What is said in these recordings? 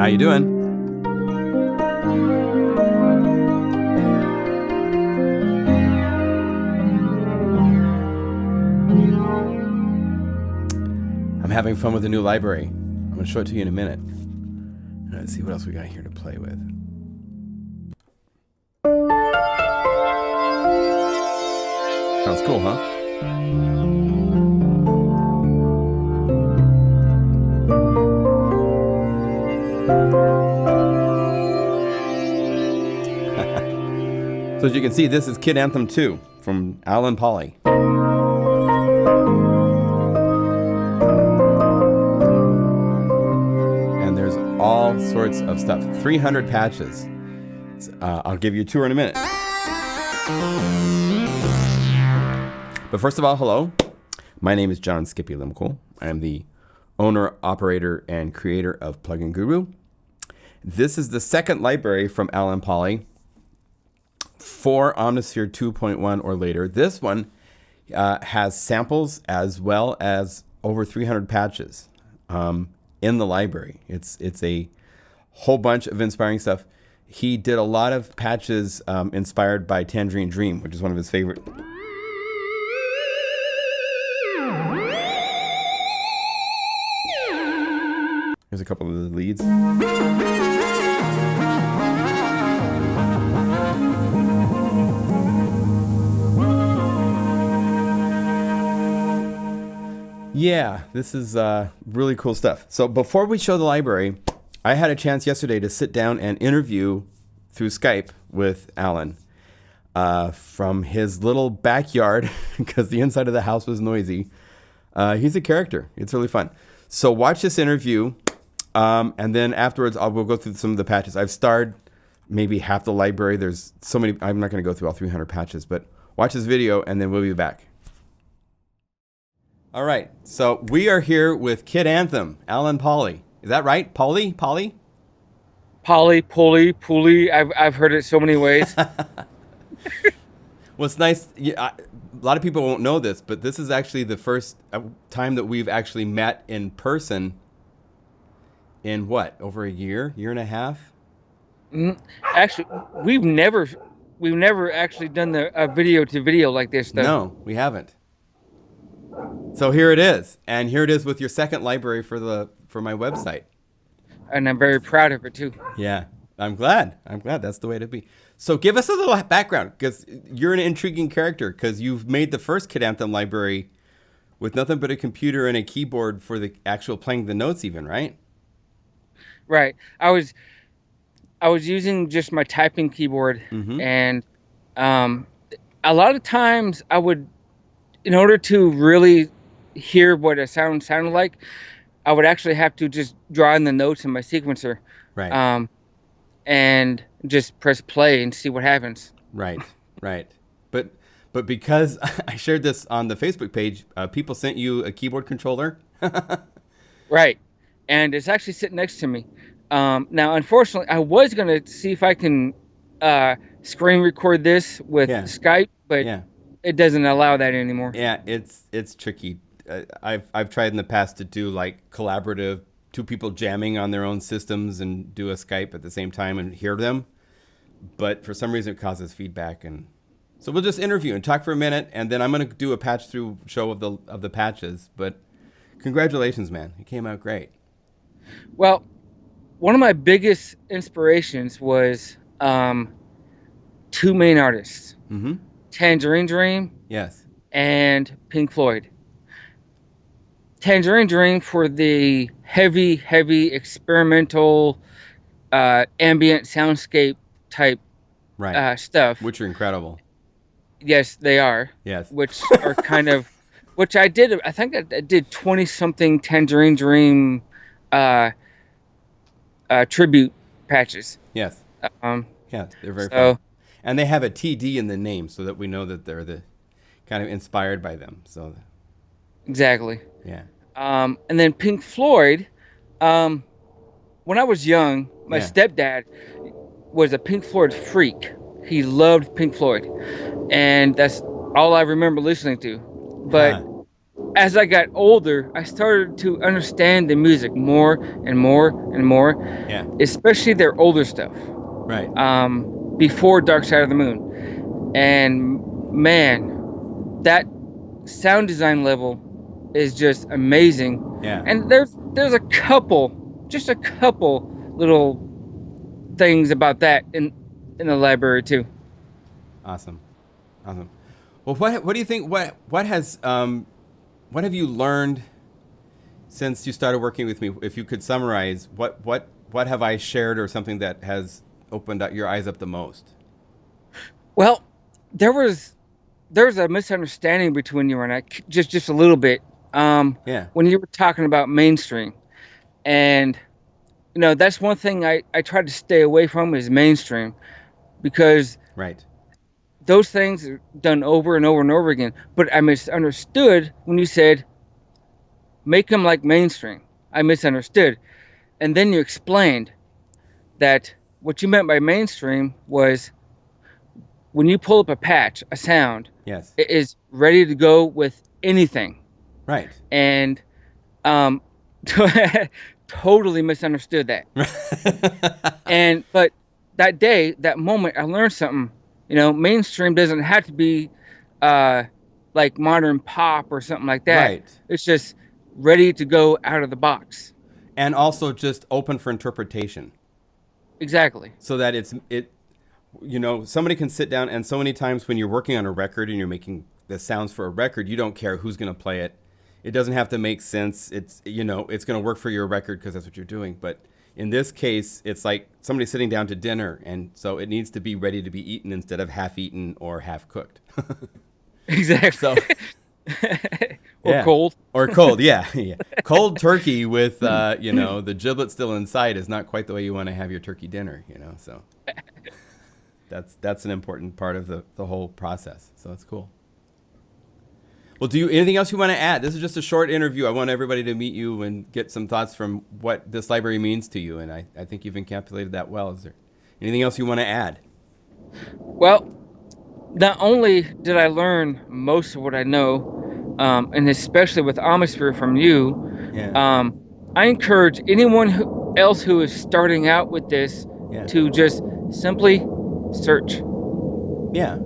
you doing? I'm having fun with the new library. I'm going to show it to you in a minute. Let's see what else we got here to play with. Sounds cool, huh? So as you can see, this is Kid Anthem 2 from Alan Polly. And there's all sorts of stuff. 300 patches. I'll give you a tour in a minute. But first of all, hello. My name is John Skippy Limcool. I am the owner, operator, and creator of Plugin Guru. This is the second library from Alan Polly for Omnisphere 2.1 or later. This one has samples as well as over 300 patches in the library. It's a whole bunch of inspiring stuff. He did a lot of patches inspired by Tangerine Dream, which is one of his favorite. Here's a couple of the leads. Yeah, this is really cool stuff. So before we show the library, I had a chance yesterday to sit down and interview through Skype with Alan from his little backyard because the inside of the house was noisy. He's a character. It's really fun. So watch this interview, and then afterwards we'll go through some of the patches. I've starred maybe half the library. There's so many. I'm not going to go through all 300 patches, but watch this video, and then we'll be back. All right, so we are here with Kid Anthem, Alan Polly. Is that right? Polly? Polly. I've heard it so many ways. Well, it's nice. A lot of people won't know this, but this is actually the first time that we've actually met in person in what? Over a year and a half? Actually, we've never actually done a video to video like this, though. No, we haven't. So here it is, and here it is with your second library for my website. And I'm very proud of it too. Yeah, I'm glad. That's the way to be. So give us a little background, because you're an intriguing character, because you've made the first Kid Anthem library with nothing but a computer and a keyboard for the actual playing the notes, even, right? Right. I was using just my typing keyboard, and a lot of times I would, in order to really hear what a sound sounded like, I would actually have to just draw in the notes in my sequencer, right? And just press play and see what happens. Right. But because I shared this on the Facebook page, people sent you a keyboard controller. Right, and it's actually sitting next to me. Now, unfortunately, I was gonna see if I can screen record this with Skype, but it doesn't allow that anymore. Yeah, it's tricky. I've tried in the past to do like collaborative, two people jamming on their own systems and do a Skype at the same time and hear them, but for some reason it causes feedback. And so we'll just interview and talk for a minute, and then I'm going to do a patch through show of the patches. But congratulations, man! It came out great. Well, one of my biggest inspirations was two main artists. Tangerine Dream, yes, and Pink Floyd. Tangerine Dream for the heavy experimental ambient soundscape type stuff, which are incredible. Yes, they are. Yes, which are kind of, which I did. I think I did 20 something Tangerine Dream tribute patches. Yes. Yeah, they're very fun. And they have a TD in the name so that we know that they're the kind of inspired by them. So exactly. Yeah. And then Pink Floyd, when I was young, my stepdad was a Pink Floyd freak. He loved Pink Floyd, and that's all I remember listening to. But as I got older, I started to understand the music more and more and more, Yeah. especially their older stuff. Right. Before Dark Side of the Moon, and man, that sound design level is just amazing. Yeah. And there's just a couple little things about that in the library too. Awesome. Awesome. Well, what do you think? What have you learned since you started working with me? If you could summarize, what have I shared or something that has opened up your eyes up the most? Well, there was there's a misunderstanding between you and I, just a little bit. Yeah. When you were talking about mainstream, and that's one thing I try to stay away from is mainstream, because Right. those things are done over and over and over again. But I misunderstood when you said make them like mainstream. I misunderstood, and then you explained that what you meant by mainstream was when you pull up a patch, a sound, Yes. it is ready to go with anything. Right. And um, totally misunderstood that. But that day, that moment, I learned something. Mainstream doesn't have to be uh, like modern pop or something like that. Right. It's just ready to go out of the box. And also just open for interpretation. Exactly. So that somebody can sit down, and so many times when you're working on a record and you're making the sounds for a record, you don't care who's going to play it. It doesn't have to make sense. It's going to work for your record because that's what you're doing. But in this case, it's like somebody sitting down to dinner, and so it needs to be ready to be eaten instead of half eaten or half cooked. Exactly. So or cold. Or cold, yeah. Yeah. Cold turkey with the giblet still inside is not quite the way you want to have your turkey dinner, so that's an important part of the whole process. So it's cool. Well, anything else you want to add? This is just a short interview. I want everybody to meet you and get some thoughts from what this library means to you, and I think you've encapsulated that well. Is there anything else you want to add? Well, not only did I learn most of what I know, and especially with Atmosphere from you, Yeah. I encourage anyone else who is starting out with this to just simply search. Yeah.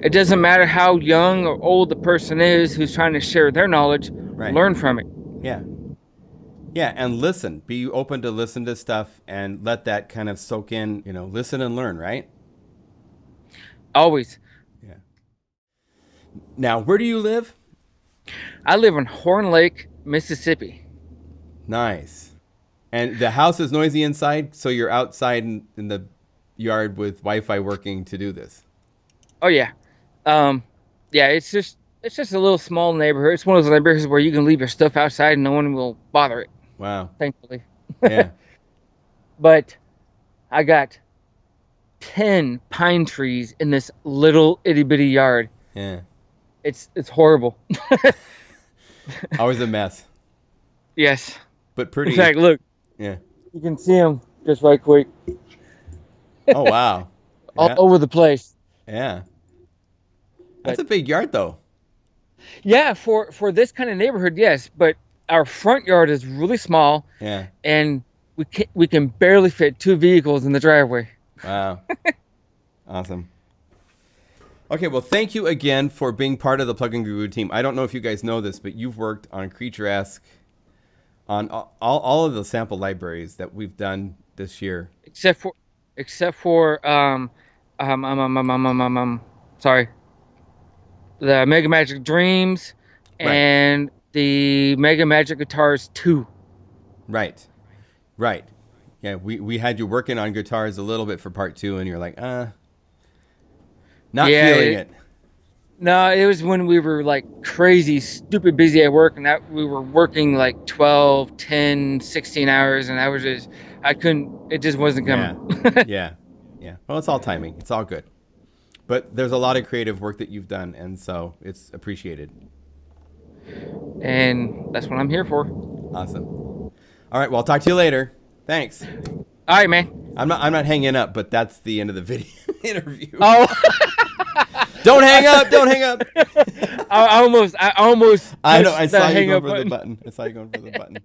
It doesn't matter how young or old the person is who's trying to share their knowledge. Right. Learn from it. Yeah. Yeah, and listen. Be open to listen to stuff and let that kind of soak in, listen and learn, right? Always. Yeah. Now, where do you live? I live in Horn Lake, Mississippi. Nice. And the house is noisy inside, so you're outside in the yard with Wi-Fi working to do this. Oh yeah. Yeah, it's just a little small neighborhood. It's one of those neighborhoods where you can leave your stuff outside and no one will bother it. Wow. Thankfully. Yeah. But I got 10 pine trees in this little itty bitty yard. Yeah. It's horrible. Always a mess. Yes. But pretty. In fact, look. Yeah. You can see them just right quick. Oh, wow. All over the place. Yeah. That's a big yard, though. Yeah, for this kind of neighborhood, yes. But our front yard is really small. Yeah. And we can barely fit 2 vehicles in the driveway. Wow. Awesome. Okay, well, thank you again for being part of the Plug and Guru team. I don't know if you guys know this, but you've worked on Creature-esque, on all of the sample libraries that we've done this year. Except for sorry, the Mega Magic Dreams and the Mega Magic Guitars 2. Right. Yeah, we had you working on guitars a little bit for part 2, and you're like, not feeling it. No, it was when we were like crazy, stupid busy at work, and that we were working like 12, 10, 16 hours, and it just wasn't coming. Yeah. Well, it's all timing. It's all good. But there's a lot of creative work that you've done, and so it's appreciated. And that's what I'm here for. Awesome. All right, well, I'll talk to you later. Thanks. All right, man. I'm not hanging up, but that's the end of the video interview. Oh. Don't hang up. Don't hang up. I almost. I know. I pushed saw the you hang going up for the button. I saw you going for the button.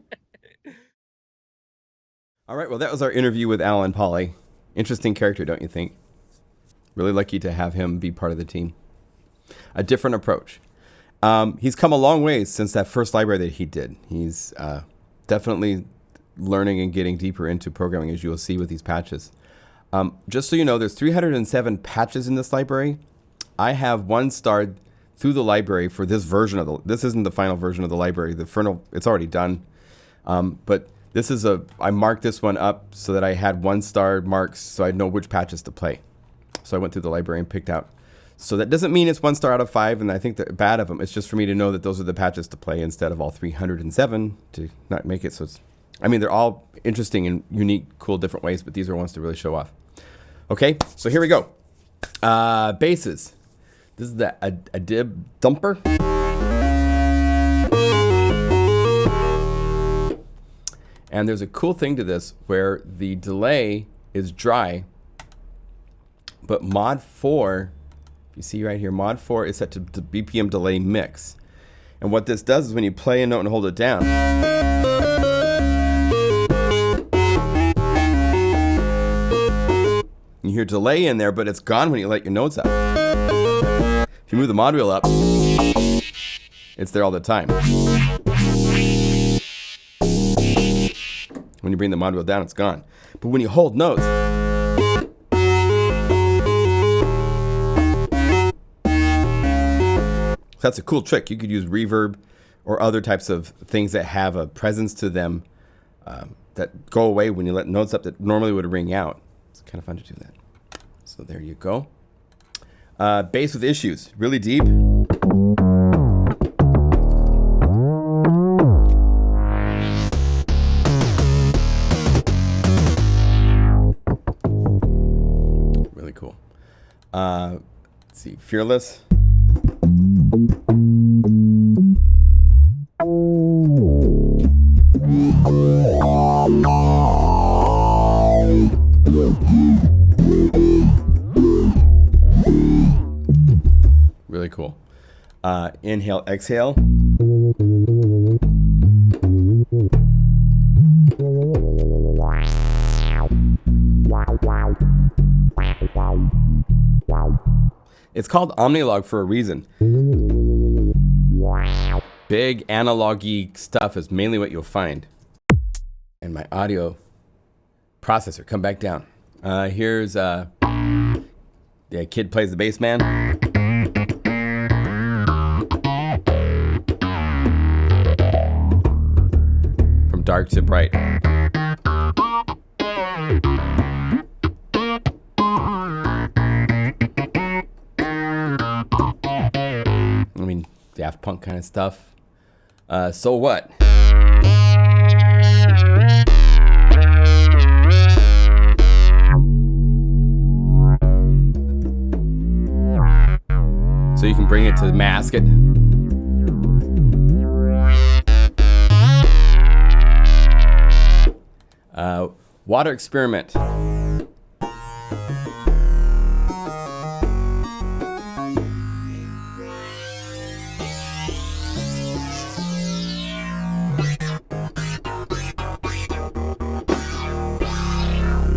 All right. Well, that was our interview with Alan Pauly. Interesting character, don't you think? Really lucky to have him be part of the team. A different approach. He's come a long way since that first library that he did. He's definitely learning and getting deeper into programming, as you will see with these patches. Just so you know, there's 307 patches in this library. I have one starred through the library for this version of this isn't the final version of the library. The final, it's already done. But this is I marked this one up so that I had 1-star marks so I'd know which patches to play. So I went through the library and picked out. So that doesn't mean it's 1 star out of 5, and I think that bad of them. It's just for me to know that those are the patches to play instead of all 307 to not make it so it's, I mean, they're all interesting and unique, cool, different ways, but these are ones to really show off. Okay, so here we go. Basses. This is the Adib Dumper. And there's a cool thing to this where the delay is dry, but mod 4, you see right here, mod 4 is set to BPM delay mix. And what this does is when you play a note and hold it down, you hear delay in there, but it's gone when you let your notes up. If you move the mod wheel up, it's there all the time. When you bring the mod wheel down, it's gone. But when you hold notes, that's a cool trick. You could use reverb or other types of things that have a presence to them that go away when you let notes up that normally would ring out. It's kind of fun to do that. So there you go. Bass with issues, really deep. Really cool. Let's see, Fearless. Really cool. Inhale, exhale. It's called Omnilog for a reason. Big analog-y stuff is mainly what you'll find. And my audio processor, come back down. Here's kid plays the bass man. From dark to bright. I mean, Daft Punk kind of stuff. So what? So you can bring it to mask it. Water experiment. I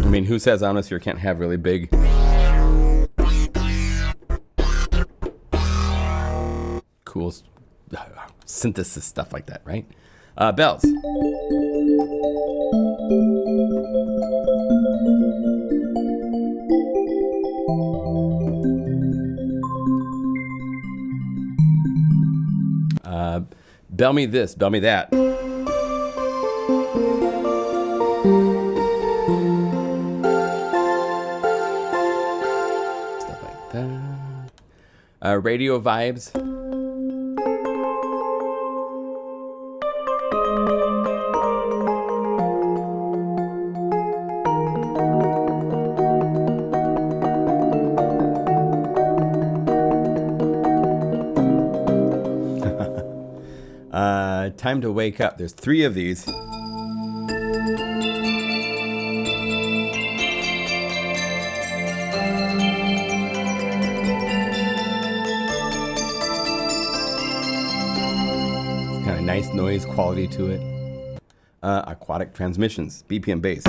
mean, who says Omnisphere can't have really big cool synthesis stuff like that, right? Bells. Bell me this, bell me that. Stuff like that. Radio vibes. Time to wake up. There's 3 of these. Stuff nice noise quality to it. Aquatic transmissions, BPM bass.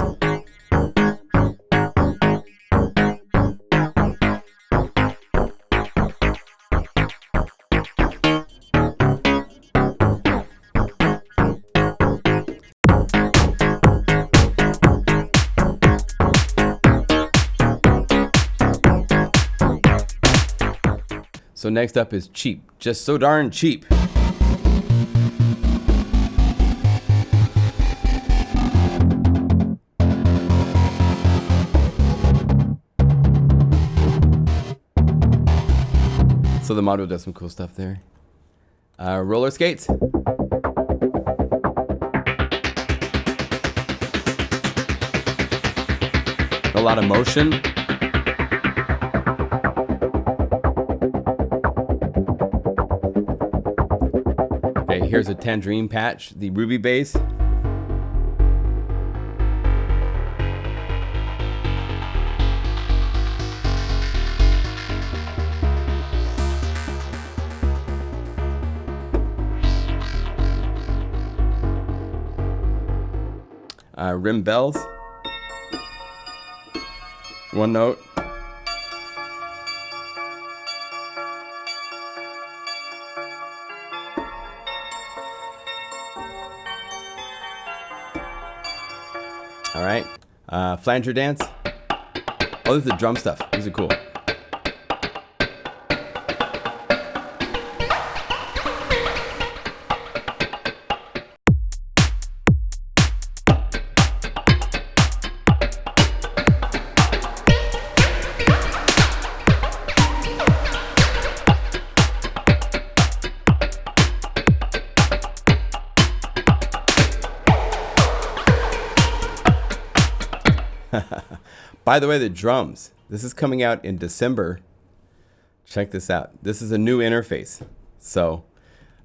So next up is cheap, just so darn cheap. So the module does some cool stuff there. Roller skates. A lot of motion. Okay, here's a tangerine patch, the ruby bass. Rim bells. One note. All right. Flanger dance. Oh, this is the drum stuff. These are cool. By the way, the drums, this is coming out in December. Check this out. This is a new interface. So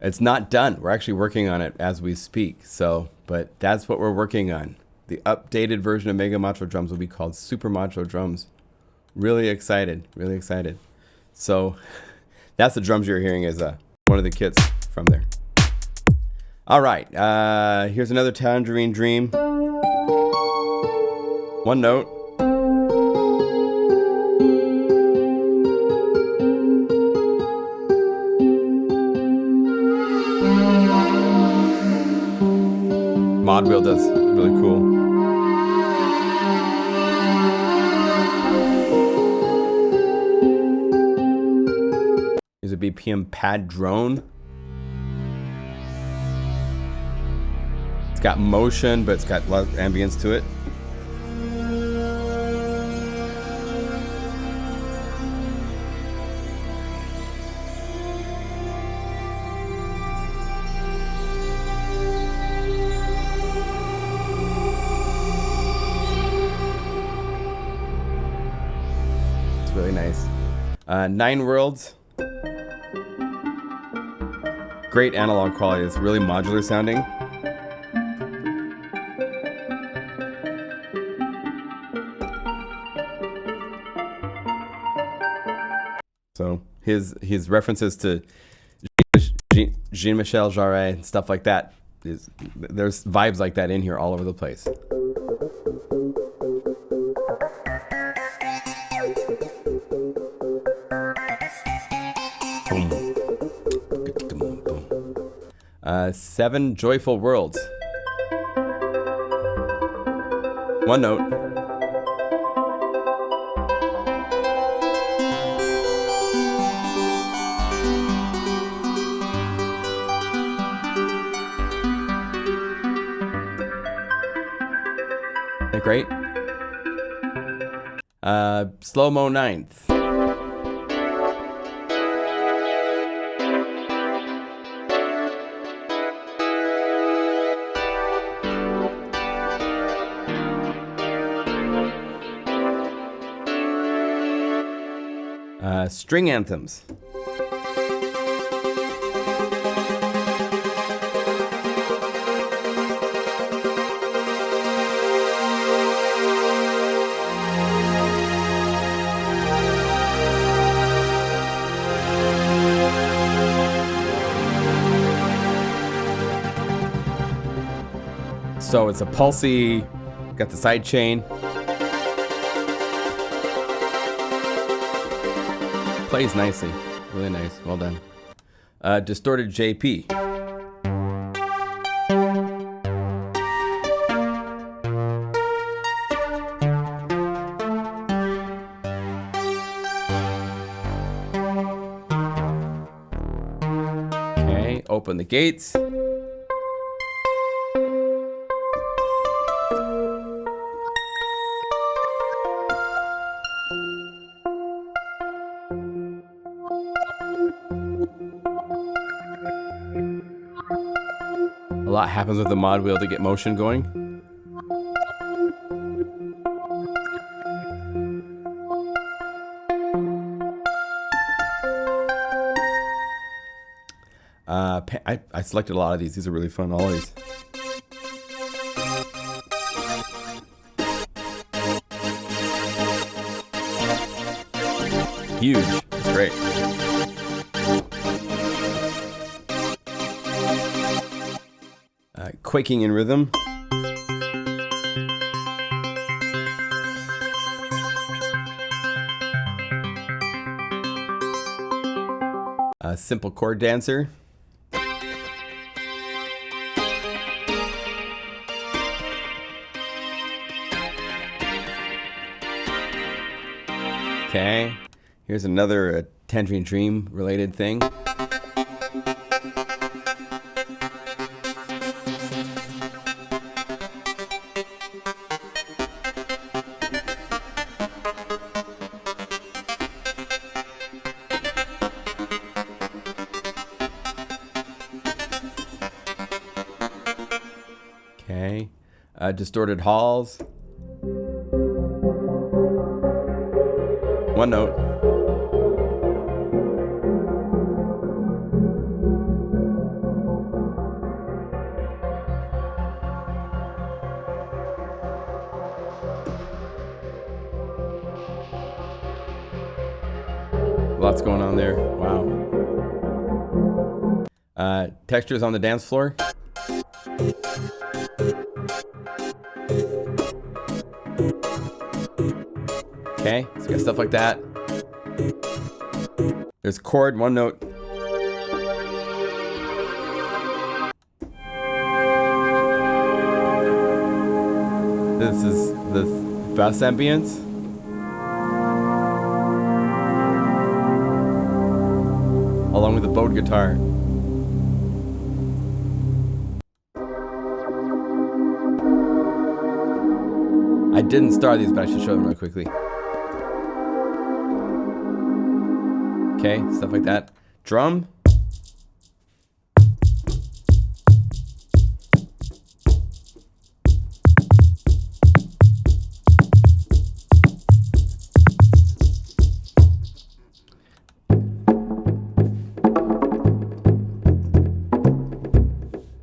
it's not done. We're actually working on it as we speak. But that's what we're working on. The updated version of Mega Macho drums will be called Super Macho drums. Really excited, really excited. So that's the drums you're hearing is one of the kits from there. All right, here's another Tangerine Dream. One note. Mod wheel does really cool. Here's a BPM pad drone. It's got motion, but it's got a lot of ambience to it. Really nice. 9 Worlds. Great analog quality. It's really modular sounding. So his references to Jean-Michel Jarre and stuff like that there's vibes like that in here all over the place. Boom. 7 Joyful Worlds. One note. Isn't that great? Slow-mo 9th. String anthems. So it's a pulsy, got the side chain. Plays nicely, really nice, well done. Distorted JP. Okay, open the gates. A lot happens with the mod wheel to get motion going. I selected a lot of these. These are really fun. All of these. Huge. It's great. Quaking in rhythm. Simple chord dancer. Okay, here's another Tangerine Dream related thing. Okay, distorted halls. One note. Lots going on there. Wow. Textures on the dance floor. Okay, so got stuff like that. There's chord, one note. This is the bass ambience. Along with the bowed guitar. I didn't start these, but I should show them real quickly. Okay, stuff like that. Drum.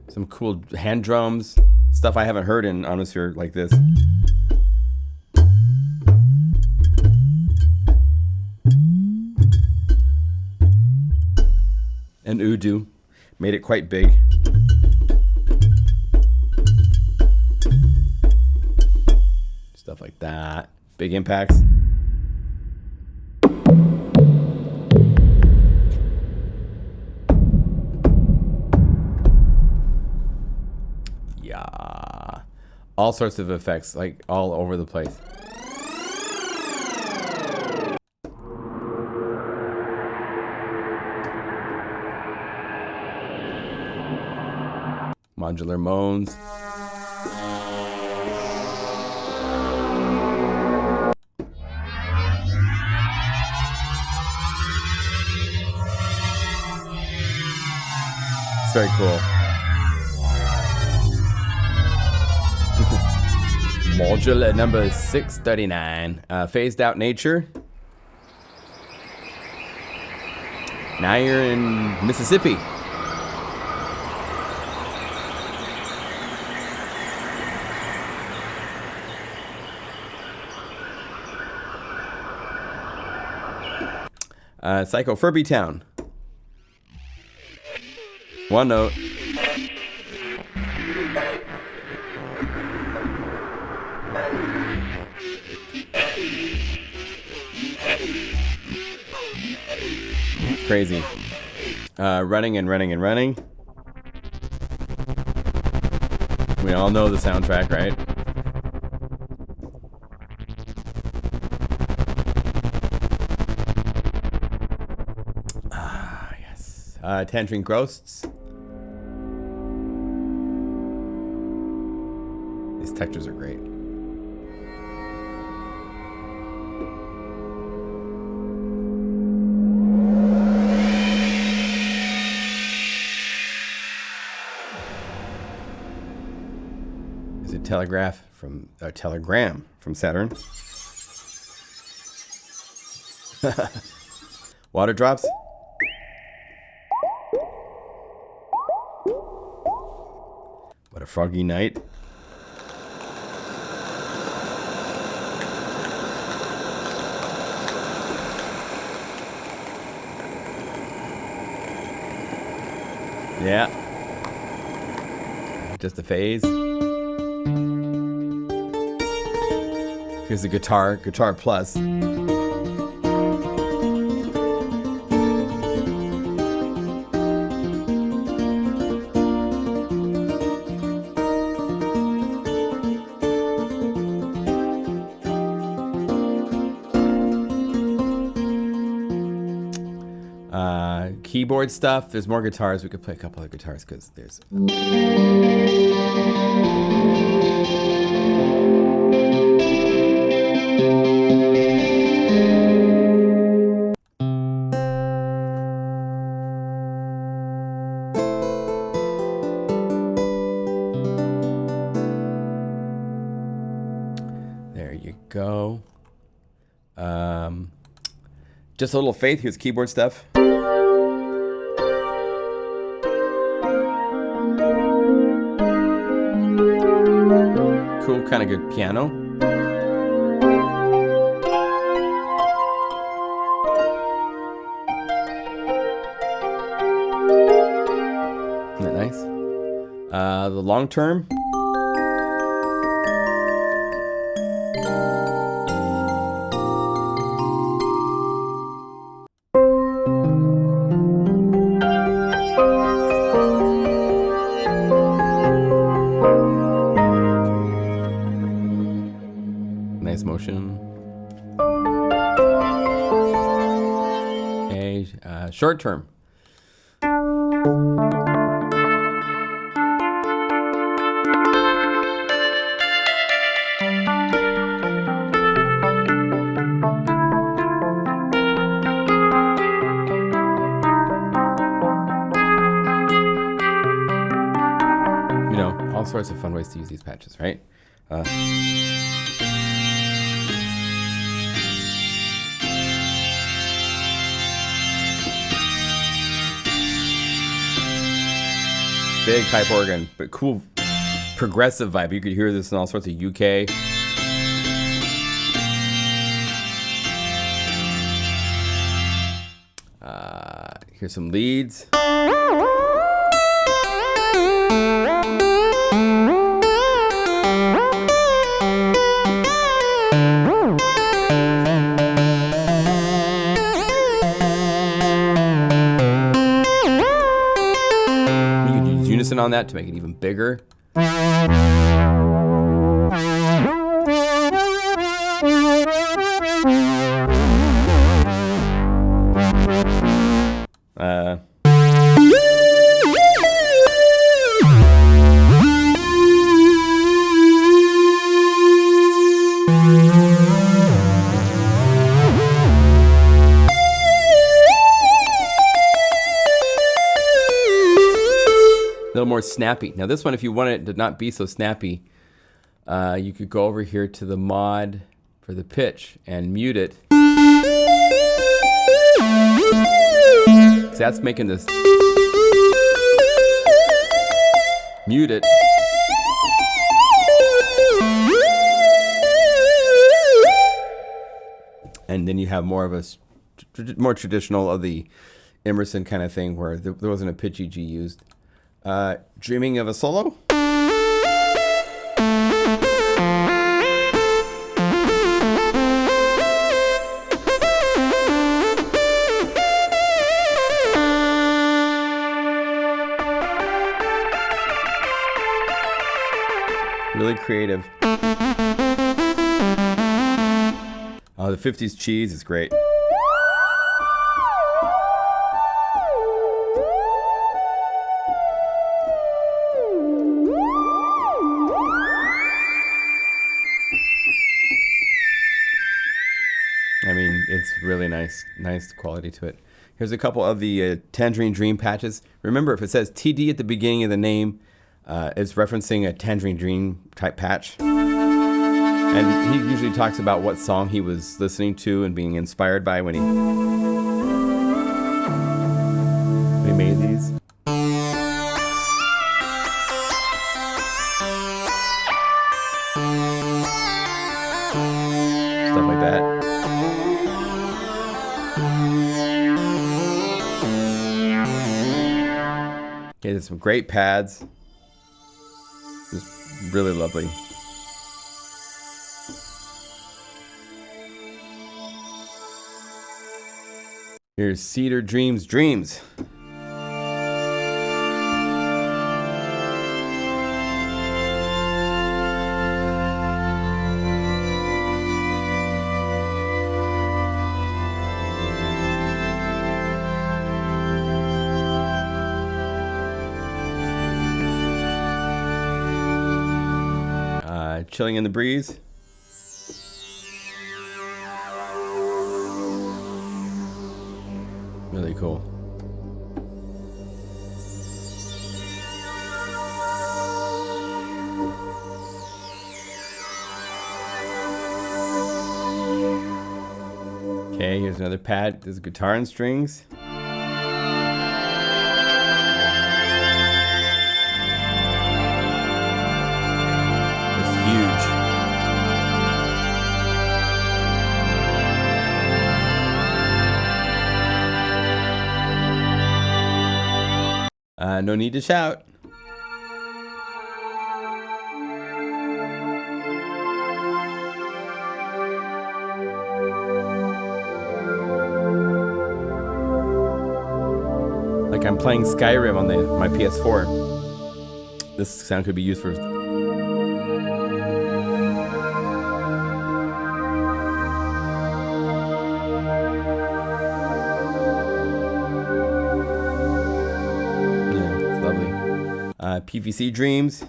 Some cool hand drums. Stuff I haven't heard in Omnisphere like this. And Udo made it quite big. Stuff like that. Big impacts. Yeah. All sorts of effects, like all over the place. Modular moans. It's very cool. Module number 639. Phased out nature. Now you're in Mississippi. Psycho Furby Town. One note. crazy. Running and running and running. We all know the soundtrack, right? Ah, yes. Tangerine Ghosts. These textures are great. There's a telegram from Saturn. Water drops. What a froggy night. Yeah. Just a phase. Here's the guitar plus. Keyboard stuff. There's more guitars. We could play a couple of guitars because there's. There you go. Just a little faith. Here's keyboard stuff. Cool, kind of good piano. Isn't that nice? The long term. Nice motion. Okay, short term. You know, all sorts of fun ways to use these patches, right? Big pipe organ, but cool progressive vibe. You could hear this in all sorts of UK. Here's some leads. Unison on that to make it even bigger. A little more snappy. Now this one, if you want it to not be so snappy, you could go over here to the mod for the pitch and mute it. So that's making this. Mute it. And then you have more of a more traditional of the Emerson kind of thing where there wasn't a pitchy G used. Dreaming of a solo? creative. Oh, the 50s cheese is great. I mean, it's really nice quality to it. Here's a couple of the Tangerine Dream patches. Remember, if it says TD at the beginning of the name, it's referencing a Tangerine Dream type patch. And he usually talks about what song he was listening to and being inspired by when he made these. Stuff like that. Okay, there's some great pads. Just really lovely. Here's Cedar Dreams. Chilling in the Breeze. Really cool. Okay, here's another pad. There's guitar and strings. Huge. No need to shout. Like I'm playing Skyrim on my PS4. This sound could be used for PVC Dreams.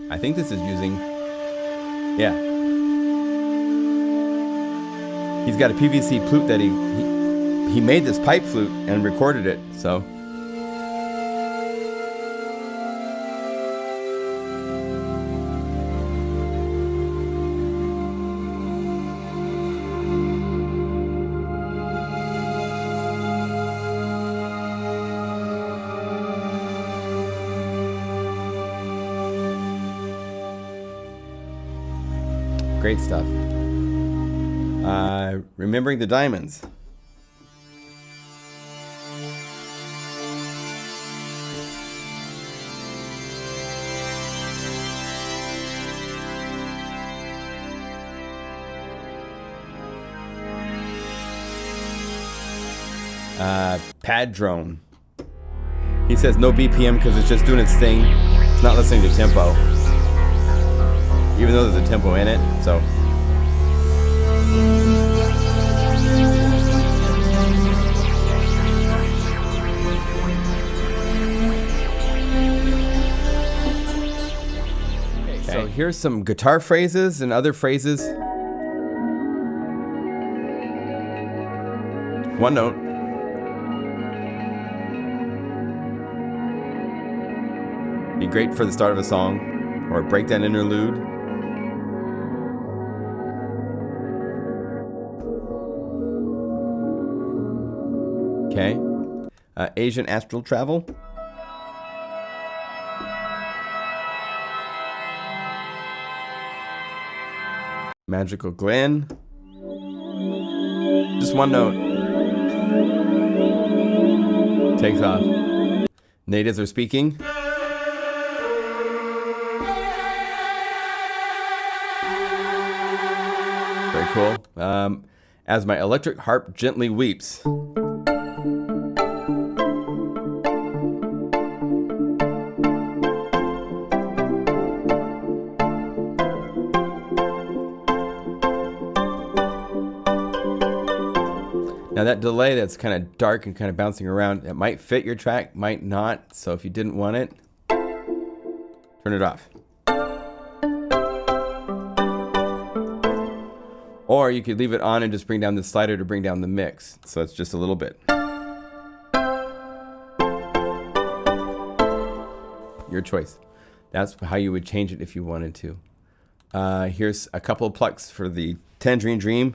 I think this is using, yeah. He's got a PVC flute that he made this pipe flute and recorded it, so. Great stuff. Remembering the Diamonds. Pad Drone. He says no BPM because it's just doing its thing. It's not listening to tempo. Even though there's a tempo in it, so. Okay, so here's some guitar phrases and other phrases. One note. Be great for the start of a song or a breakdown interlude. Okay. Asian Astral Travel. Magical Glen. Just one note. Takes off. Natives are speaking. Very cool. As my electric harp gently weeps. that delay that's kind of dark and kind of bouncing around, it might fit your track, might not. So if you didn't want it, turn it off. Or you could leave it on and just bring down the slider to bring down the mix. So it's just a little bit. Your choice. That's how you would change it if you wanted to. Here's a couple of plucks for the Tangerine Dream.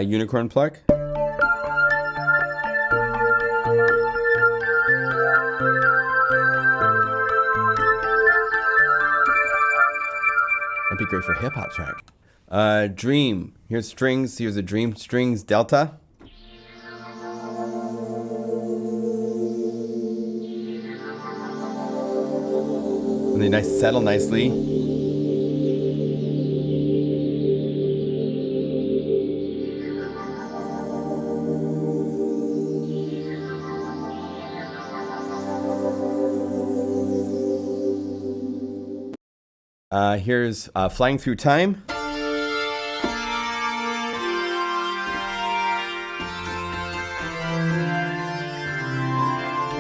Unicorn pluck. That'd be great for a hip hop track. Dream. Here's strings. Here's a Dream Strings Delta. And they settle nicely. Here's Flying Through Time.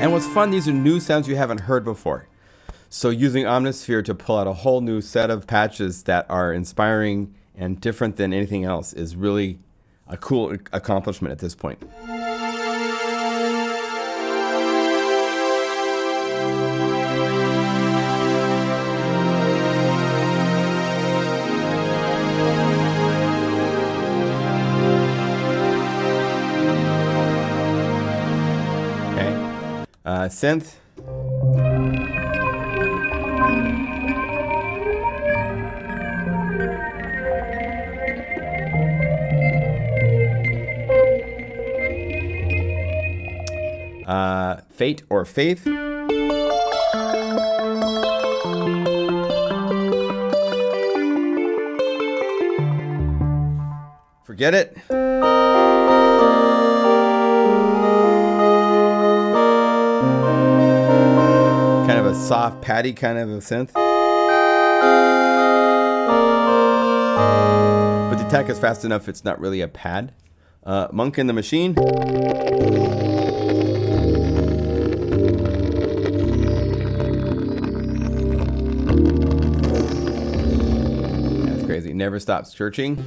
And what's fun, these are new sounds you haven't heard before. So using Omnisphere to pull out a whole new set of patches that are inspiring and different than anything else is really a cool accomplishment at this point. Synth. Fate or Faith. Forget It. Kind of a soft patty kind of a synth. But the attack is fast enough, it's not really a pad. Monk in the Machine. That's crazy. Never Stops Searching.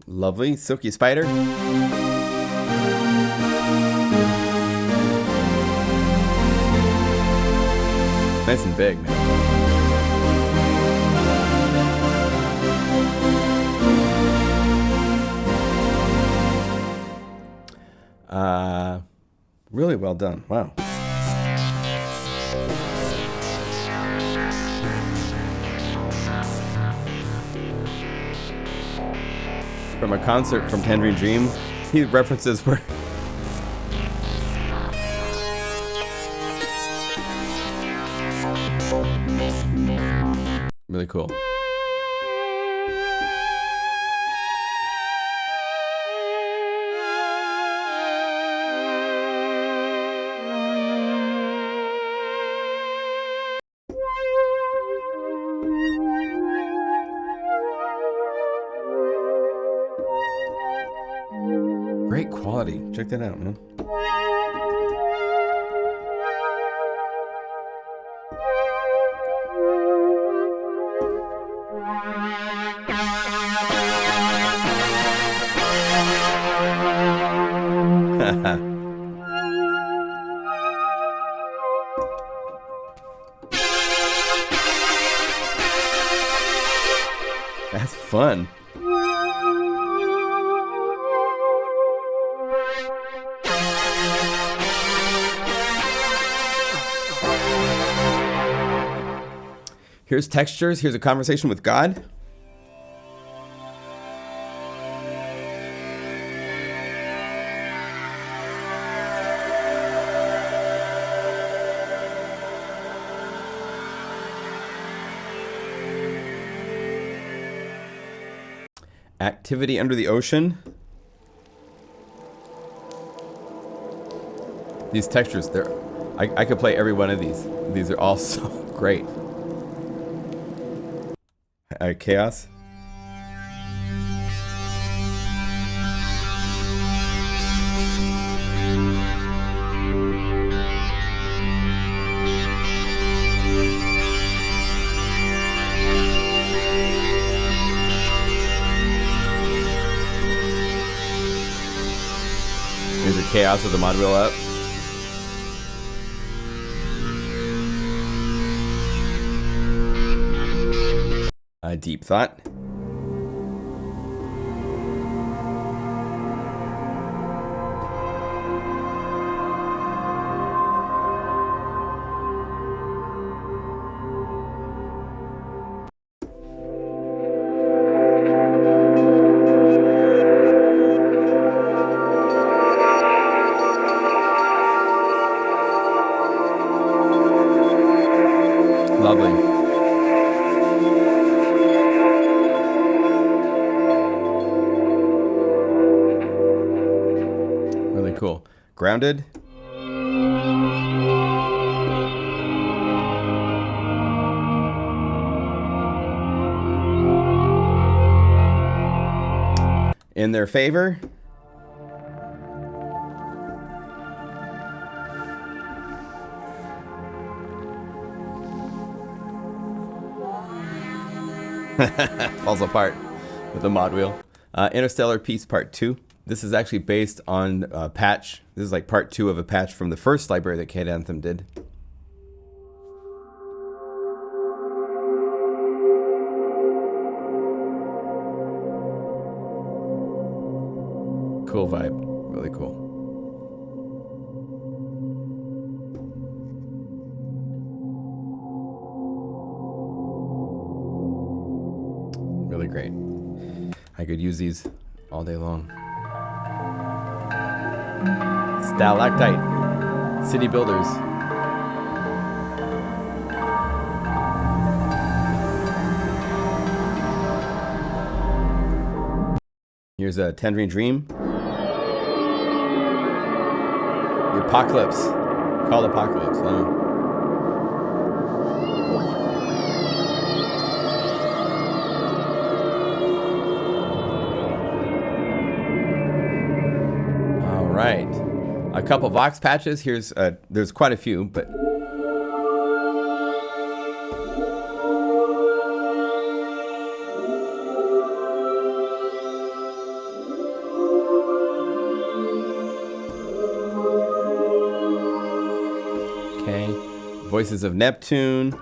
Lovely. Silky Spider. Nice and big, man. Really well done. Wow. From a concert from Tangerine Dream, he references were really cool. Great quality. Check that out, man. That's fun. Here's Textures. Here's a Conversation with God. Activity under the ocean. These textures, I could play every one of these. These are all so great. Chaos. Here's the chaos of the mod wheel up. Deep thought. Lovely. Really cool. Grounded. In their favor. Falls apart with the mod wheel. Interstellar Peace Part 2. This is actually based on a patch. This is like part 2 of a patch from the first library that Kid Anthem did. Cool vibe. Really cool. Really great. I could use these all day long. Stalactite. City builders. Here's a Tangerine Dream. The Apocalypse. Called Apocalypse. Right, a couple Vox patches. Here's there's quite a few, but okay. Voices of Neptune.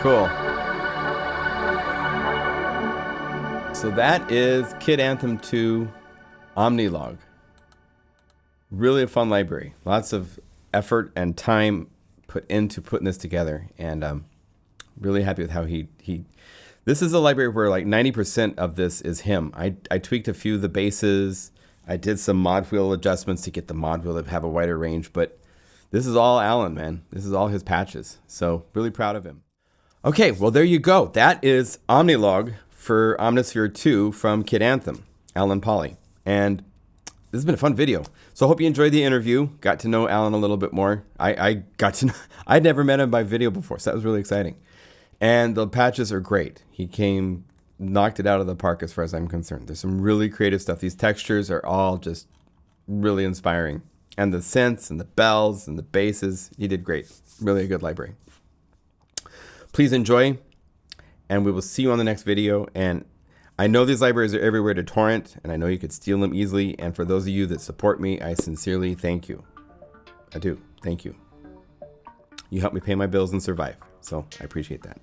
Cool. So that is Kid Anthem 2 Omni log. Really a fun library. Lots of effort and time put into putting this together, and I'm really happy with how he. This is a library where like 90% of this is him. I tweaked a few of the bases. I did some mod wheel adjustments to get the mod wheel to have a wider range, but this is all Alan, man. This is all his patches. So really proud of him. Okay, well, there you go. That is Omnilog for Omnisphere 2 from Kid Anthem, Alan Polly. And this has been a fun video. So I hope you enjoyed the interview, got to know Alan a little bit more. I got to know, I'd never met him by video before, so that was really exciting. And the patches are great. He knocked it out of the park as far as I'm concerned. There's some really creative stuff. These textures are all just really inspiring. And the synths and the bells and the basses, he did great. Really a good library. Please enjoy, and we will see you on the next video. And I know these libraries are everywhere to torrent, and I know you could steal them easily. And for those of you that support me, I sincerely thank you. I do. Thank you. You help me pay my bills and survive, so I appreciate that.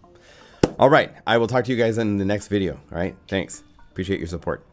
All right, I will talk to you guys in the next video. All right, thanks. Appreciate your support.